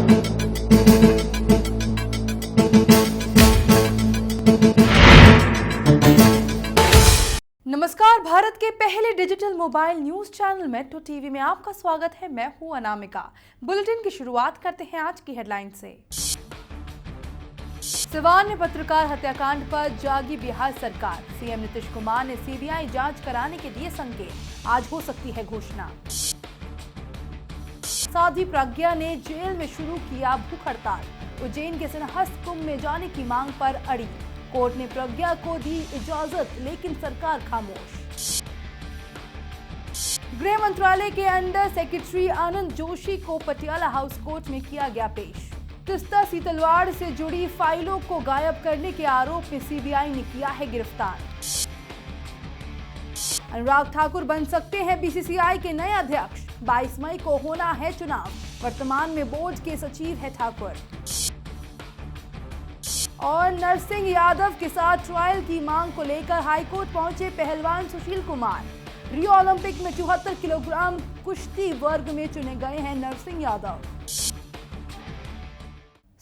नमस्कार, भारत के पहले digital mobile news channel metro TV में आपका स्वागत है। मैं हूं अनामिका। बुलेटिन की शुरुआत करते हैं आज की हेडलाइन से। सिवान में पत्रकार हत्याकांड पर जागी बिहार सरकार। सीएम नीतीश कुमार ने सीबीआई जांच कराने के दिए संकेत। आज हो सकती है घोषणा। साध्वी प्रज्ञा ने जेल में शुरू किया भूख हड़ताल। उज्जैन के सिंहस्थ कुंभ में जाने की मांग पर अड़ी। कोर्ट ने प्रज्ञा को दी इजाजत, लेकिन सरकार खामोश। गृह मंत्रालय के अंडर सेक्रेटरी आनंद जोशी को पटियाला हाउस कोर्ट में किया गया पेश। तीस्ता सीतलवाड़ से जुड़ी फाइलों को गायब करने के आरोप में सीबीआई ने किया है गिरफ्तार। अनुराग ठाकुर बन सकते हैं बीसीसीआई के नए अध्यक्ष। 22 मई को होना है चुनाव। वर्तमान में बोर्ड के सचिव है ठाकुर। और नरसिंह यादव के साथ ट्रायल की मांग को लेकर हाईकोर्ट पहुंचे पहलवान सुशील कुमार। रियो ओलंपिक में 74 किलोग्राम कुश्ती वर्ग में चुने गए हैं नरसिंह यादव।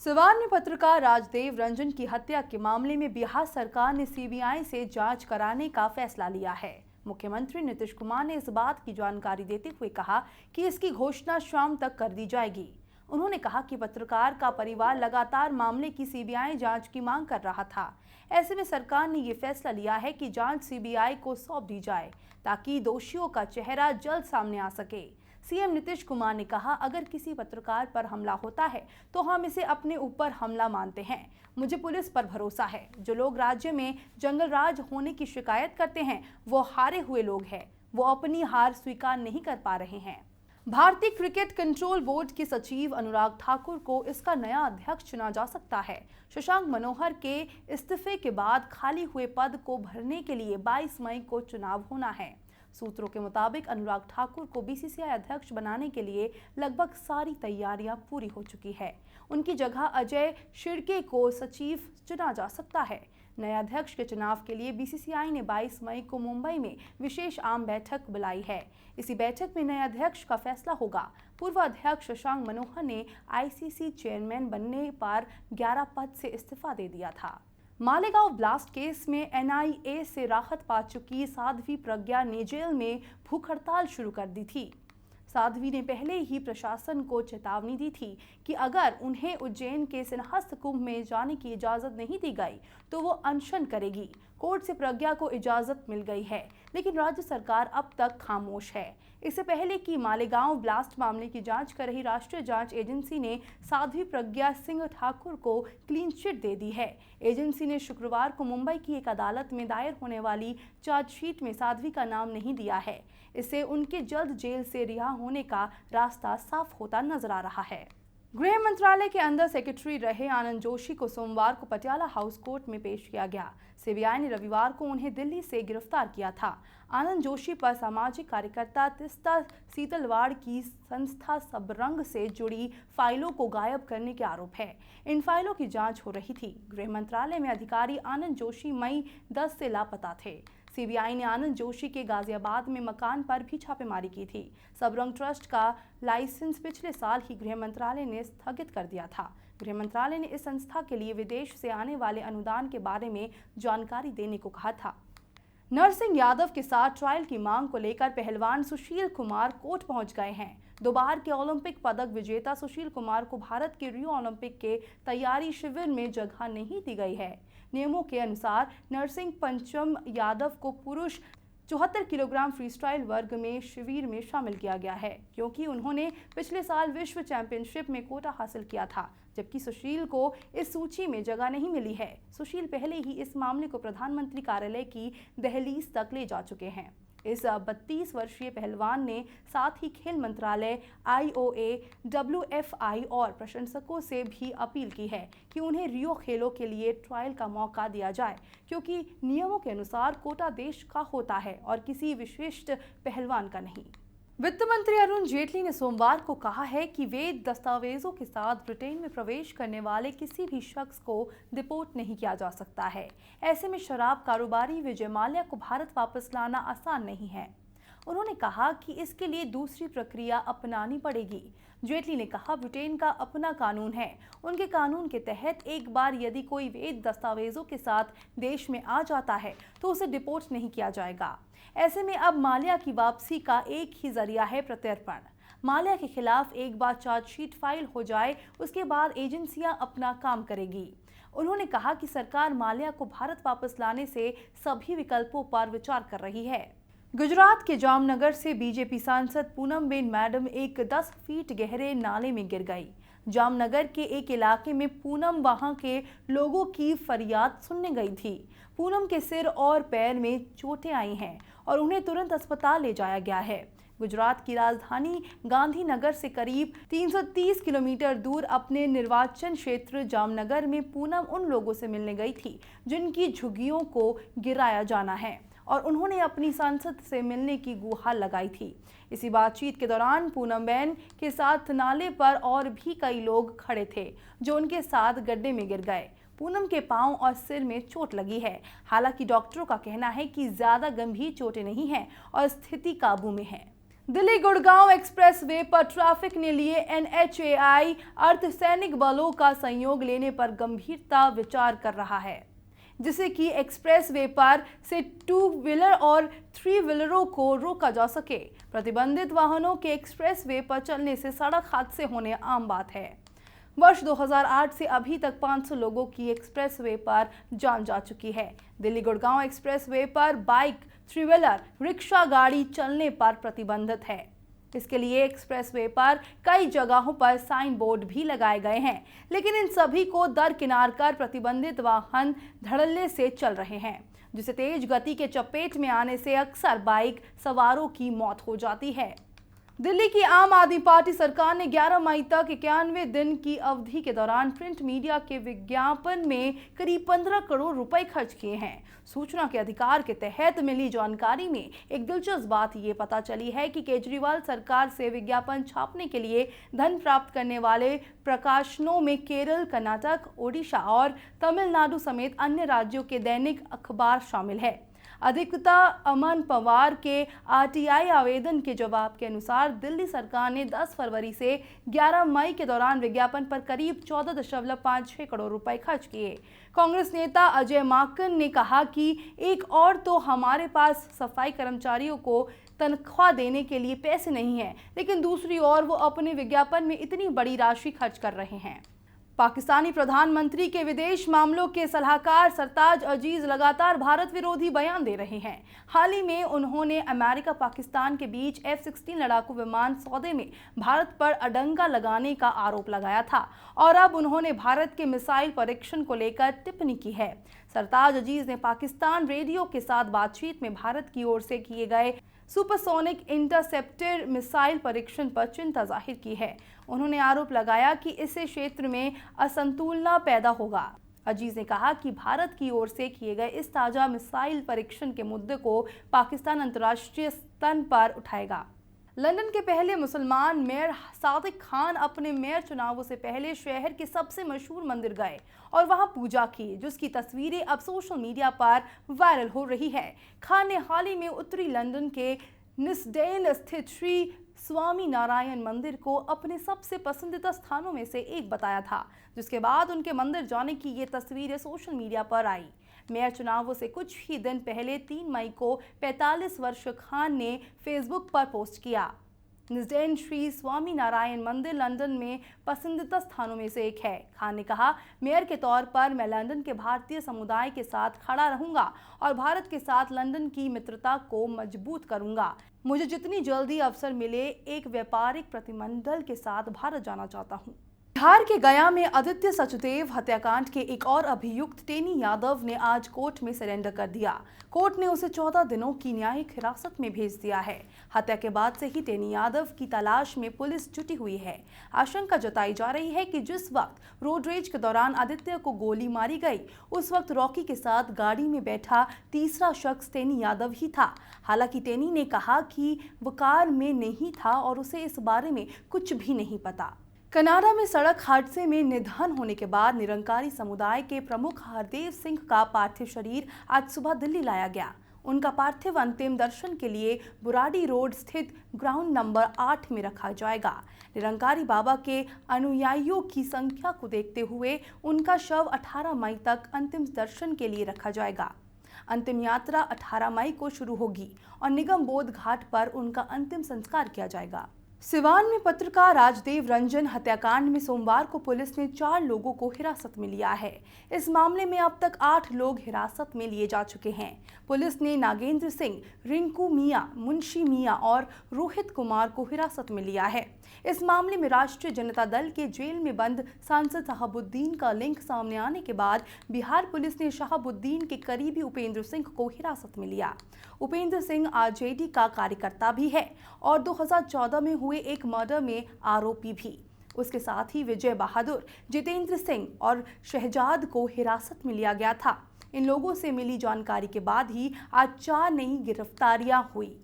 सिवान में पत्रकार राजदेव रंजन की हत्या के मामले में बिहार सरकार ने सीबीआई से जांच कराने का फैसला लिया है। मुख्यमंत्री नीतीश कुमार ने इस बात की जानकारी देते हुए कहा कि इसकी घोषणा शाम तक कर दी जाएगी। उन्होंने कहा कि पत्रकार का परिवार लगातार मामले की सीबीआई जांच की मांग कर रहा था। ऐसे में सरकार ने ये फैसला लिया है कि जांच सीबीआई को सौंप दी जाए ताकि दोषियों का चेहरा जल्द सामने आ सके। सीएम नीतीश कुमार ने कहा, अगर किसी पत्रकार पर हमला होता है तो हम इसे अपने ऊपर हमला मानते हैं। मुझे पुलिस पर भरोसा है। जो लोग राज्य में जंगल राज होने की शिकायत करते हैं वो हारे हुए लोग हैं। वो अपनी हार स्वीकार नहीं कर पा रहे हैं। भारतीय क्रिकेट कंट्रोल बोर्ड के सचिव अनुराग ठाकुर को इसका नया अध्यक्ष चुना जा सकता है। शशांक मनोहर के इस्तीफे के बाद खाली हुए पद को भरने के लिए 22 मई को चुनाव होना है। सूत्रों के मुताबिक अनुराग ठाकुर को बीसीसीआई अध्यक्ष बनाने के लिए लगभग सारी तैयारियां पूरी हो चुकी है। उनकी जगह अजय शिर्के को सचिव चुना जा सकता है। नए अध्यक्ष के चुनाव के लिए बीसीसीआई ने 22 मई को मुंबई में विशेष आम बैठक बुलाई है। इसी बैठक में नए अध्यक्ष का फैसला होगा। पूर्व अध्यक्ष शशांक मनोहर ने आईसीसी चेयरमैन बनने पर 11 पद से इस्तीफा दे दिया था। मालेगांव ब्लास्ट केस में एनआईए से राहत पा चुकी साध्वी प्रज्ञा ने जेल में भूख हड़ताल शुरू कर दी थी। साध्वी ने पहले ही प्रशासन को चेतावनी दी थी कि अगर उन्हें उज्जैन के सिंहस्थ कुंभ में जाने की इजाजत नहीं दी गई तो वो अनशन करेगी। कोर्ट से प्रज्ञा को इजाजत मिल गई है, लेकिन राज्य सरकार अब तक खामोश है। इससे पहले कि मालेगांव ब्लास्ट मामले की जांच कर रही राष्ट्रीय जांच एजेंसी ने साध्वी प्रज्ञा सिंह ठाकुर को क्लीन चिट दे दी है। एजेंसी ने शुक्रवार को मुंबई की एक अदालत में दायर होने वाली चार्जशीट में साध्वी का नाम नहीं दिया है। इससे उनके जल्द जेल से रिहा होने का रास्ता साफ होता नजर आ रहा है। गृह मंत्रालय के अंदर सेक्रेटरी रहे आनंद जोशी को सोमवार को पटियाला हाउस कोर्ट में पेश किया गया। सीबीआई ने रविवार को उन्हें दिल्ली से गिरफ्तार किया था। आनंद जोशी पर सामाजिक कार्यकर्ता तीस्ता सीतलवाड़ की संस्था सबरंग से जुड़ी फाइलों को गायब करने के आरोप है। इन फाइलों की जांच हो रही थी। गृह मंत्रालय में अधिकारी आनंद जोशी मई 10 से लापता थे। सीबीआई ने आनंद जोशी के गाजियाबाद में मकान पर भी छापेमारी की थी। सबरंग ट्रस्ट का लाइसेंस पिछले साल ही गृह मंत्रालय ने स्थगित कर दिया था। गृह मंत्रालय ने इस संस्था के लिए विदेश से आने वाले अनुदान के बारे में जानकारी देने को कहा था। नरसिंह यादव के साथ ट्रायल की मांग को लेकर पहलवान सुशील कुमार कोर्ट पहुंच गए हैं। 2 बार के ओलंपिक पदक विजेता सुशील कुमार को भारत के रियो ओलंपिक के तैयारी शिविर में जगह नहीं दी गई है। नियमों के अनुसार नरसिंह पंचम यादव को पुरुष 74 किलोग्राम फ्रीस्टाइल वर्ग में शिविर में शामिल किया गया है, क्योंकि उन्होंने पिछले साल विश्व चैंपियनशिप में कोटा हासिल किया था, जबकि सुशील को इस सूची में जगह नहीं मिली है। सुशील पहले ही इस मामले को प्रधानमंत्री कार्यालय की दहलीज तक ले जा चुके हैं। इस 32 वर्षीय पहलवान ने साथ ही खेल मंत्रालय, आईओए, डब्ल्यूएफआई और प्रशंसकों से भी अपील की है कि उन्हें रियो खेलों के लिए ट्रायल का मौका दिया जाए, क्योंकि नियमों के अनुसार कोटा देश का होता है और किसी विशिष्ट पहलवान का नहीं। वित्त मंत्री अरुण जेटली ने सोमवार को कहा है कि वैध दस्तावेजों के साथ ब्रिटेन में प्रवेश करने वाले किसी भी शख्स को डिपोर्ट नहीं किया जा सकता है। ऐसे में शराब कारोबारी विजय माल्या को भारत वापस लाना आसान नहीं है। उन्होंने कहा कि इसके लिए दूसरी प्रक्रिया अपनानी पड़ेगी। जेटली ने कहा, ब्रिटेन का अपना कानून है। उनके कानून के तहत एक बार यदि कोई वैध दस्तावेजों के साथ देश में आ जाता है तो उसे डिपोर्ट नहीं किया जाएगा। ऐसे में अब माल्या की वापसी का एक ही जरिया है प्रत्यर्पण। माल्या के खिलाफ एक बार चार्जशीट फाइल हो जाए, उसके बाद एजेंसियां अपना काम करेगी। उन्होंने कहा कि सरकार माल्या को भारत वापस लाने से सभी विकल्पों पर विचार कर रही है। गुजरात के जामनगर से बीजेपी सांसद पूनमबेन मैडम एक 10 फीट गहरे नाले में गिर गई। जामनगर के एक इलाके में पूनम वहां के लोगों की फरियाद सुनने गई थी। पूनम के सिर और पैर में चोटें आई हैं और उन्हें तुरंत अस्पताल ले जाया गया है। गुजरात की राजधानी गांधीनगर से करीब 330 किलोमीटर दूर अपने निर्वाचन क्षेत्र जामनगर में पूनम उन लोगों से मिलने गई थी जिनकी झुग्गियों को गिराया जाना है और उन्होंने अपनी सांसद से मिलने की गुहार लगाई थी। इसी बातचीत के दौरान पूनमबेन के साथ नाले पर और भी कई लोग खड़े थे जो उनके साथ गड्ढे में गिर गए। पूनम के पांव और सिर में चोट लगी है। हालांकि डॉक्टरों का कहना है कि ज्यादा गंभीर चोटें नहीं हैं और स्थिति काबू में है। दिल्ली गुड़गांव एक्सप्रेसवे पर ट्रैफिक ने लिए NHAI अर्धसैनिक बलों का सहयोग लेने पर गंभीरता विचार कर रहा है, जिससे कि एक्सप्रेसवे पर से 2 व्हीलर और 3 व्हीलरों को रोका जा सके। प्रतिबंधित वाहनों के एक्सप्रेसवे पर चलने से सड़क हादसे होने आम बात है। वर्ष 2008 से अभी तक 500 लोगों की एक्सप्रेसवे पर जान जा चुकी है। दिल्ली गुड़गांव एक्सप्रेसवे पर बाइक, 3 व्हीलर, रिक्शा गाड़ी चलने पर प्रतिबंधित है। इसके लिए एक्सप्रेसवे पर कई जगहों पर साइन बोर्ड भी लगाए गए हैं, लेकिन इन सभी को दरकिनार कर प्रतिबंधित वाहन धड़ल्ले से चल रहे हैं, जिसे तेज गति के चपेट में आने से अक्सर बाइक सवारों की मौत हो जाती है। दिल्ली की आम आदमी पार्टी सरकार ने 11 मई तक 91 दिन की अवधि के दौरान प्रिंट मीडिया के विज्ञापन में करीब 15 करोड़ रुपए खर्च किए हैं। सूचना के अधिकार के तहत मिली जानकारी में एक दिलचस्प बात ये पता चली है कि केजरीवाल सरकार से विज्ञापन छापने के लिए धन प्राप्त करने वाले प्रकाशनों में केरल, कर्नाटक, ओडिशा और तमिलनाडु समेत अन्य राज्यों के दैनिक अखबार शामिल है। अधिवक्ता अमन पवार के RTI आवेदन के जवाब के अनुसार दिल्ली सरकार ने 10 फरवरी से 11 मई के दौरान विज्ञापन पर करीब 14.56 करोड़ रुपए खर्च किए। कांग्रेस नेता अजय माकन ने कहा कि एक और तो हमारे पास सफाई कर्मचारियों को तनख्वाह देने के लिए पैसे नहीं हैं, लेकिन दूसरी ओर वो अपने विज्ञापन में इतनी बड़ी राशि खर्च कर रहे हैं। पाकिस्तानी प्रधानमंत्री के विदेश मामलों के सलाहकार सरताज अजीज लगातार भारत विरोधी बयान दे रहे हैं। हाल ही में उन्होंने अमेरिका पाकिस्तान के बीच F-16 लड़ाकू विमान सौदे में भारत पर अडंगा लगाने का आरोप लगाया था और अब उन्होंने भारत के मिसाइल परीक्षण को लेकर टिप्पणी की है। सरताज अजीज ने पाकिस्तान रेडियो के साथ बातचीत में भारत की ओर से किए गए सुपरसोनिक इंटरसेप्टर मिसाइल परीक्षण पर चिंता जाहिर की है। उन्होंने आरोप लगाया कि इससे क्षेत्र में असंतुलन पैदा होगा। अजीज ने कहा कि भारत की ओर से किए गए इस ताजा मिसाइल परीक्षण के मुद्दे को पाकिस्तान अंतर्राष्ट्रीय स्तर पर उठाएगा। लंदन के पहले मुसलमान मेयर सादिक खान अपने मेयर चुनावों से पहले शहर के सबसे मशहूर मंदिर गए और वहां पूजा की, जिसकी तस्वीरें अब सोशल मीडिया पर वायरल हो रही है। खान ने हाल ही में उत्तरी लंदन के निस्डेन स्थित श्री स्वामी नारायण मंदिर को अपने सबसे पसंदीदा स्थानों में से एक बताया था, जिसके बाद उनके मंदिर जाने की ये तस्वीरें सोशल मीडिया पर आई। मेयर चुनावों से कुछ ही दिन पहले 3 मई को 45 वर्षीय खान ने फेसबुक पर पोस्ट किया। निस्डेन श्री स्वामी नारायण मंदिर लंदन में पसंदीदा स्थानों में से एक है। खान ने कहा, मेयर के तौर पर मैं लंदन के भारतीय समुदाय के साथ खड़ा रहूंगा और भारत के साथ लंदन की मित्रता को मजबूत करूंगा। मुझे जितनी जल्दी अवसर मिले एक व्यापारिक प्रतिनिधिमंडल के साथ भारत जाना चाहता हूं। बिहार के गया में आदित्य सचदेव हत्याकांड के एक और अभियुक्त टेनी यादव ने आज कोर्ट में सरेंडर कर दिया। कोर्ट ने उसे 14 दिनों की न्यायिक हिरासत में भेज दिया है। हत्या के बाद से ही टेनी यादव की तलाश में पुलिस जुटी हुई है। आशंका जताई जा रही है कि जिस वक्त रोड रेज के दौरान आदित्य को गोली मारी गई, उस वक्त रॉकी के साथ गाड़ी में बैठा तीसरा शख्स टेनी यादव ही था। हालांकि टेनी ने कहा कि वो कार में नहीं था और उसे इस बारे में कुछ भी नहीं पता। कनाडा में सड़क हादसे में निधन होने के बाद निरंकारी समुदाय के प्रमुख हरदेव सिंह का पार्थिव शरीर आज सुबह दिल्ली लाया गया। उनका पार्थिव अंतिम दर्शन के लिए बुराड़ी रोड स्थित ग्राउंड नंबर 8 में रखा जाएगा। निरंकारी बाबा के अनुयायियों की संख्या को देखते हुए उनका शव 18 मई तक अंतिम दर्शन के लिए रखा जाएगा। अंतिम यात्रा 18 मई को शुरू होगी और निगम बोध घाट पर उनका अंतिम संस्कार किया जाएगा। सिवान में पत्रकार राजदेव रंजन हत्याकांड में सोमवार को पुलिस ने 4 लोगों को हिरासत में लिया है। इस मामले में अब तक 8 लोग हिरासत में लिए जा चुके हैं। पुलिस ने नागेंद्र सिंह, रिंकू मियां, मुंशी मियां और रोहित कुमार को हिरासत में लिया है। इस मामले में राष्ट्रीय जनता दल के जेल में बंद सांसद शहाबुद्दीन का लिंक सामने आने के बाद बिहार पुलिस ने शहाबुद्दीन के करीबी उपेंद्र सिंह को हिरासत में लिया। उपेंद्र सिंह आरजेडी का कार्यकर्ता भी है और 2014 में हुए एक मर्डर में आरोपी भी। उसके साथ ही विजय बहादुर, जितेंद्र सिंह और शहजाद को हिरासत में लिया गया था। इन लोगों से मिली जानकारी के बाद ही आज 4 नई गिरफ्तारियां हुई।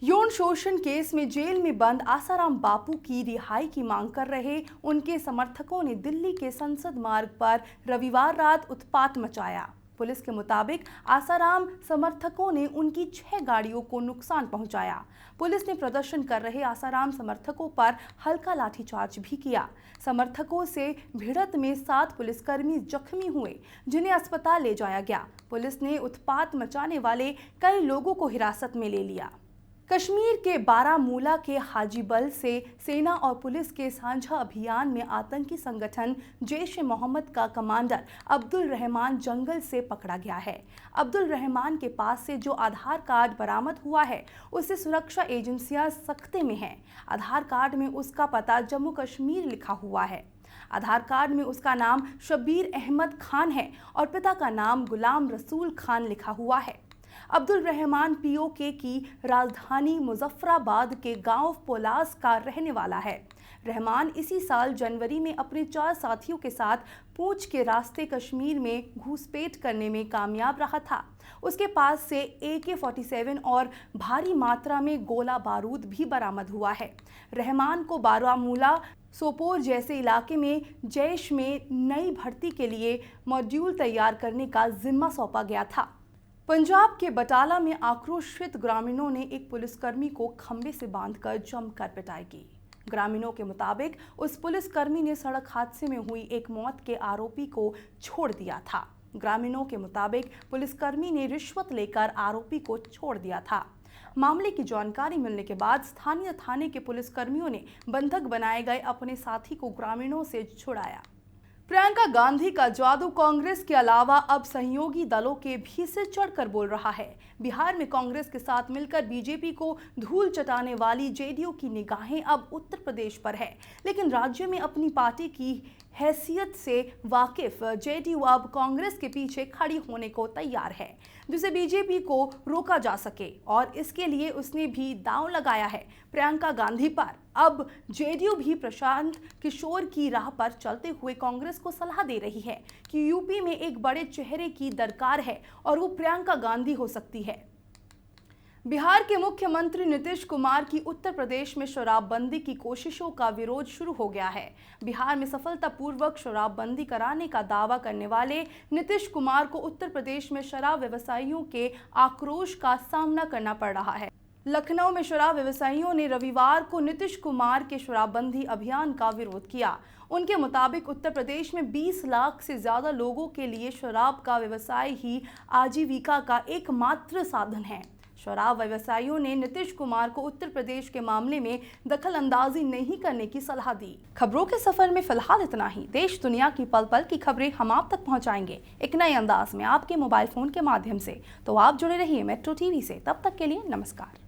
यौन शोषण केस में जेल में बंद आसाराम बापू की रिहाई की मांग कर रहे उनके समर्थकों ने दिल्ली के संसद मार्ग पर रविवार रात उत्पात मचाया। पुलिस के मुताबिक आसाराम समर्थकों ने उनकी 6 गाड़ियों को नुकसान पहुंचाया। पुलिस ने प्रदर्शन कर रहे आसाराम समर्थकों पर हल्का लाठीचार्ज भी किया। समर्थकों से भिड़ंत में 7 पुलिसकर्मी जख्मी हुए, जिन्हें अस्पताल ले जाया गया। पुलिस ने उत्पात मचाने वाले कई लोगों को हिरासत में ले लिया। कश्मीर के बारामूला के हाजीबल से सेना और पुलिस के साझा अभियान में आतंकी संगठन जैश-ए-मोहम्मद का कमांडर अब्दुल रहमान जंगल से पकड़ा गया है। अब्दुल रहमान के पास से जो आधार कार्ड बरामद हुआ है, उससे सुरक्षा एजेंसियां सख्ते में हैं। आधार कार्ड में उसका पता जम्मू कश्मीर लिखा हुआ है। आधार कार्ड में उसका नाम शब्बीर अहमद खान है और पिता का नाम गुलाम रसूल खान लिखा हुआ है। अब्दुल रहमान पीओके की राजधानी मुजफ्फराबाद के गांव पोलास का रहने वाला है। रहमान इसी साल जनवरी में अपने 4 साथियों के साथ पूंछ के रास्ते कश्मीर में घुसपैठ करने में कामयाब रहा था। उसके पास से AK-47 और भारी मात्रा में गोला बारूद भी बरामद हुआ है। रहमान को बारामूला, सोपोर जैसे इलाके में जैश में नई भर्ती के लिए मॉड्यूल तैयार करने का जिम्मा सौंपा गया था। पंजाब के बटाला में आक्रोशित ग्रामीणों ने एक पुलिसकर्मी को खंबे से बांधकर जमकर पिटाई की। ग्रामीणों के मुताबिक उस पुलिसकर्मी ने सड़क हादसे में हुई एक मौत के आरोपी को छोड़ दिया था। ग्रामीणों के मुताबिक पुलिसकर्मी ने रिश्वत लेकर आरोपी को छोड़ दिया था। मामले की जानकारी मिलने के बाद स्थानीय थाने के पुलिसकर्मियों ने बंधक बनाए गए अपने साथी को ग्रामीणों से छुड़ाया। प्रियंका गांधी का जादू कांग्रेस के अलावा अब सहयोगी दलों के भी सिर चढ़कर बोल रहा है। बिहार में कांग्रेस के साथ मिलकर बीजेपी को धूल चटाने वाली जेडीयू की निगाहें अब उत्तर प्रदेश पर है, लेकिन राज्य में अपनी पार्टी की हैसियत से वाकिफ जेडीयू अब कांग्रेस के पीछे खड़ी होने को तैयार है, जिसे बीजेपी को रोका जा सके, और इसके लिए उसने भी दांव लगाया है प्रियंका गांधी पर। अब जेडीयू भी प्रशांत किशोर की राह पर चलते हुए कांग्रेस को सलाह दे रही है कि यूपी में एक बड़े चेहरे की दरकार है और वो प्रियंका गांधी हो सकती है। बिहार के मुख्यमंत्री नीतीश कुमार की उत्तर प्रदेश में शराबबंदी की कोशिशों का विरोध शुरू हो गया है। बिहार में सफलतापूर्वक शराबबंदी कराने का दावा करने वाले नीतीश कुमार को उत्तर प्रदेश में शराब व्यवसायियों के आक्रोश का सामना करना पड़ रहा है। लखनऊ में शराब व्यवसायियों ने रविवार को नीतीश कुमार के शराबबंदी अभियान का विरोध किया। उनके मुताबिक उत्तर प्रदेश में 20 लाख से ज्यादा लोगों के लिए शराब का व्यवसाय ही आजीविका का एकमात्र साधन है। शराब व्यवसायियों ने नीतीश कुमार को उत्तर प्रदेश के मामले में दखल अंदाजी नहीं करने की सलाह दी। खबरों के सफर में फिलहाल इतना ही। देश दुनिया की पल पल की खबरें हम आप तक पहुंचाएंगे एक नए अंदाज में आपके मोबाइल फोन के माध्यम से। तो आप जुड़े रहिए मेट्रो टीवी से। तब तक के लिए नमस्कार।